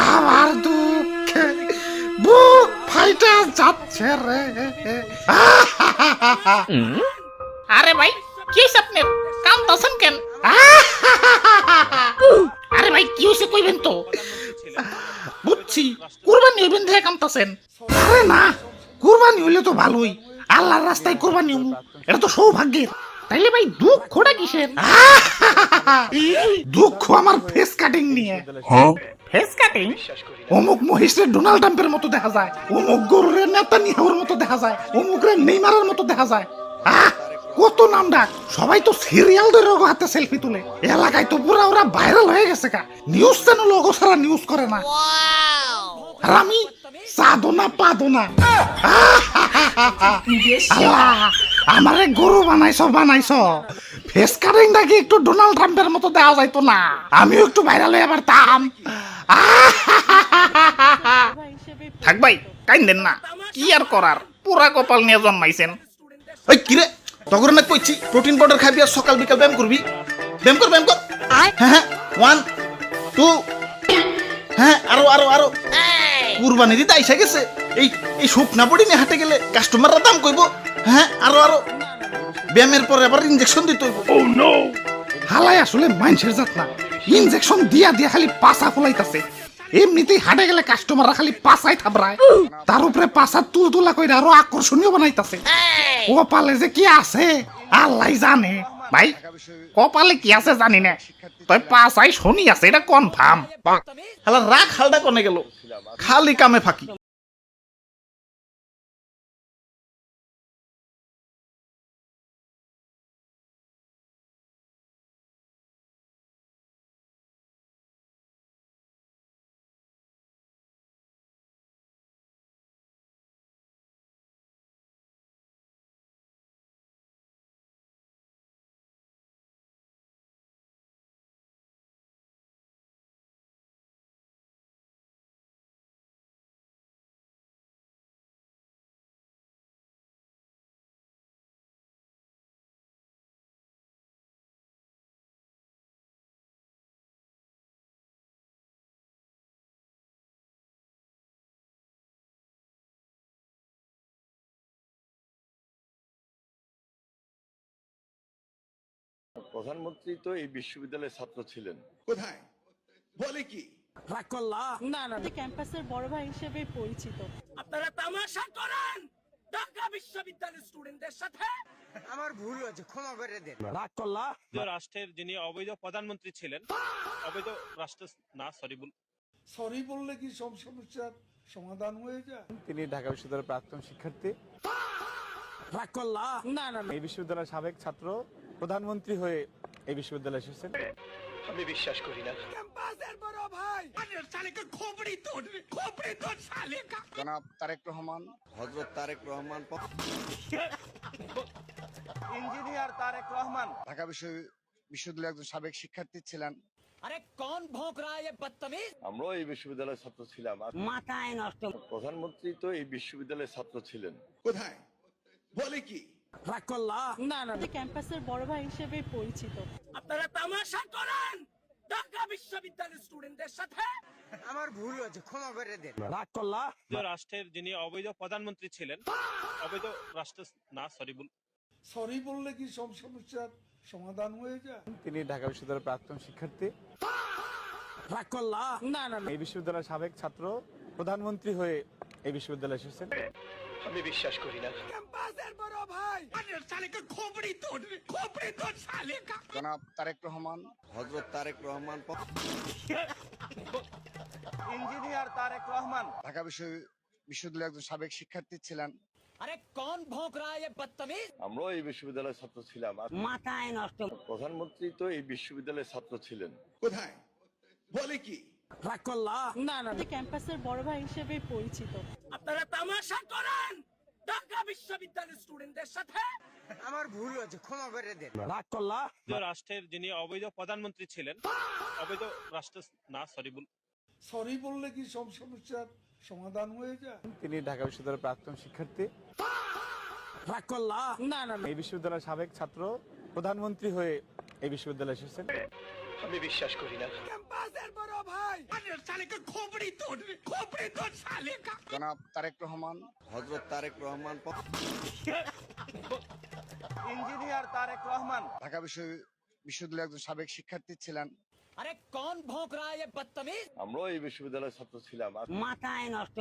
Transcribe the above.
আমার দুঃখে বুক ফাইটা যাচ্ছে রে। আরে ভাই কি হইছে আপনার কাঁদতাছেন কেন? আরে ভাই কি হইছে কইবেন তো। বুঝছি কুরবানি হইবেন দেখে কাঁদতাছেন। আরে না, কুরবানি হইলে তো ভালোই, আল্লাহর রাস্তায় কুরবানি হবো, এটা তো সৌভাগ্যের। তাইলে ভাই দুঃখটা কিসের? দুঃখ আমার ফেস কাটিং নিয়ে। Face cutting? অমুক মহিষের ডোনাল্ড ট্রাম্পের মতো দেখা যায়, অমুক গরুরের নেতানিয়াহুর মতো দেখা যায়, অমুকের নেইমারের মতো দেখা যায়। কত নাম ডাক, সবাই তো সিরিয়াল ধরে হাতে সেলফি তুলে। এলাকায় তো পুরা ওরা ভাইরাল হয়ে গেছে কা, নিউজ চ্যানেল ওগো সারা নিউজ করে না। আর আমি সাধো না পাদো না। আল্লাহ, আমারে গরু বানাইছ, ফেস কাটিংটা কি একটু ডোনাল্ড ট্রাম্পের মতো দেওয়া যাইতো না? আমিও একটু ভাইরাল হয়ে পারতাম। থাক ভাই কাইন্দেন না, কি আর করার, পুরা কপাল নিয়ে জন্মাইছেন। ওই কিরে তখন না কইছি প্রোটিন পাউডার খাবি আর সকাল বিকাল ব্যায়াম করবি। ব্যায়াম কর হ্যাঁ হ্যাঁ 1 2 হ্যাঁ আরো কুরবানি দিতে আইসা গেছে। এই শুকনা বডি নিয়ে হাঁটে গেলে কাস্টমাররা দাম কইব। হ্যাঁ আরো ব্যায়ামের পরে আবার ইনজেকশন দিতে হইব। হালাই আসলে মানুষের জাত না, ইনজেকশন দিয়া খালি পাছা ফুলাইতাছে। এমনিতেই হাটে গেলে কাস্টমাররা খালি পাছাই থাবড়ায়, তার উপরে পাছা তুলতুলা কইরা আরো আকর্ষণীয় বানাইতাছে। কপালে যে কি আছে আল্লাহ জানে। ভাই কপালে কি আছে জানি না, তবে পাছাই শনি আছে এটা কনফার্ম। হালা রাগ হালটা কনে গেল, খালি কামে ফাঁকি। প্রধানমন্ত্রী তো এই বিশ্ববিদ্যালয়ের ছাত্র ছিলেন। কোথায় বলে কি ক্যাম্পাসের বড় ভাই হিসেবে পরিচিত। আপনারা তামাশা করেন ঢাকা বিশ্ববিদ্যালয়ের স্টুডেন্টদের সাথে। আমার ভুল হয়েছে, ক্ষমা করে দেন। রাষ্ট্রের যিনি অবৈধ প্রধানমন্ত্রী ছিলেন, অবৈধ রাষ্ট্র না সরি বললে কি সব সমস্যার সমাধান হয়ে যায়? তিনি ঢাকা বিশ্ববিদ্যালয়ের প্রাক্তন শিক্ষার্থী, এই বিশ্ববিদ্যালয়ের সাবেক ছাত্র, প্রধানমন্ত্রী হয়ে এই বিশ্ববিদ্যালয়ে এসেছেন। আমি বিশ্বাস করি না। ক্যাম্পাসের বড় ভাই জনাব তারেক রহমান, হযরত তারেক রহমান, ইঞ্জিনিয়ার তারেক রহমান ঢাকা বিশ্ববিদ্যালয়ের একজন সাবেক শিক্ষার্থী ছিলেন। আরে কোন ভোঁক রা হ্যায় বদতমিজ। আমরাও এই বিশ্ববিদ্যালয়ের ছাত্র ছিলাম। মাথায় নষ্ট। প্রধানমন্ত্রী তো এই বিশ্ববিদ্যালয়ের ছাত্র ছিলেন। কোথায় বলে কি ক্যাম্পাসের বড় ভাই হিসেবে পরিচিত। আপনারা তামাশা করেন ঢাকা বিশ্ববিদ্যালয়ের স্টুডেন্টদের সাথে। আমার ভুল হয়েছে, ক্ষমা করে দেন। রাষ্ট্রের যিনি অবৈধ প্রধানমন্ত্রী ছিলেন, অবৈধ রাষ্ট্র না সরি বললে কি সব সমস্যার সমাধান হয়ে যায়? তিনি ঢাকা বিশ্ববিদ্যালয়ের প্রাক্তন শিক্ষার্থী, এই বিশ্ববিদ্যালয়ের সাবেক ছাত্র, প্রধানমন্ত্রী হয়ে এই বিশ্ববিদ্যালয়ে এসেছেন। আমি বিশ্বাস করি না। ক্যাম্পাসের বড় ভাই জনাব তারেক রহমান, হযরত তারেক রহমান, ইঞ্জিনিয়ার তারেক রহমান ঢাকা বিশ্ববিদ্যালয়ের একজন সাবেক শিক্ষার্থী ছিলেন। আরে কোন ভোঁক রা হ্যায় বদতমিজ। আমরাও এই বিশ্ববিদ্যালয়ের ছাত্র ছিলাম। মাথায় নষ্ট। প্রধানমন্ত্রী তো এই বিশ্ববিদ্যালয়ের ছাত্র ছিলেন। কোথায় বলে কি ক্যাম্পাসের বড় ভাই হিসেবে পরিচিত। আপনারা তামাশা করেন ঢাকা বিশ্ববিদ্যালয়ের স্টুডেন্টদের সাথে। আমার ভুল হয়েছে, ক্ষমা করে দেন। রাষ্ট্রের যিনি অবৈধ প্রধানমন্ত্রী ছিলেন, অবৈধ রাষ্ট্র না সরি বললে কি সব সমস্যার সমাধান হয়ে যায়? তিনি ঢাকা বিশ্ববিদ্যালয়ের প্রাক্তন শিক্ষার্থী, এই বিশ্ববিদ্যালয়ের সাবেক ছাত্র, প্রধানমন্ত্রী হয়ে এই বিশ্ববিদ্যালয়ে এসেছেন। আমি বিশ্বাস করি না। নামাজের বড় ভাই জনাব তারেক রহমান, হজরত তারেক রহমান ইঞ্জিনিয়ার তারেক রহমান ঢাকা বিশ্ববিদ্যালয়ের একজন সাবেক শিক্ষার্থী ছিলেন। আরে কোন ভোঁক রা হ্যায় ये बदतमीज আমরাও এই বিশ্ববিদ্যালয়ের ছাত্র ছিলাম। মাথায় নষ্ট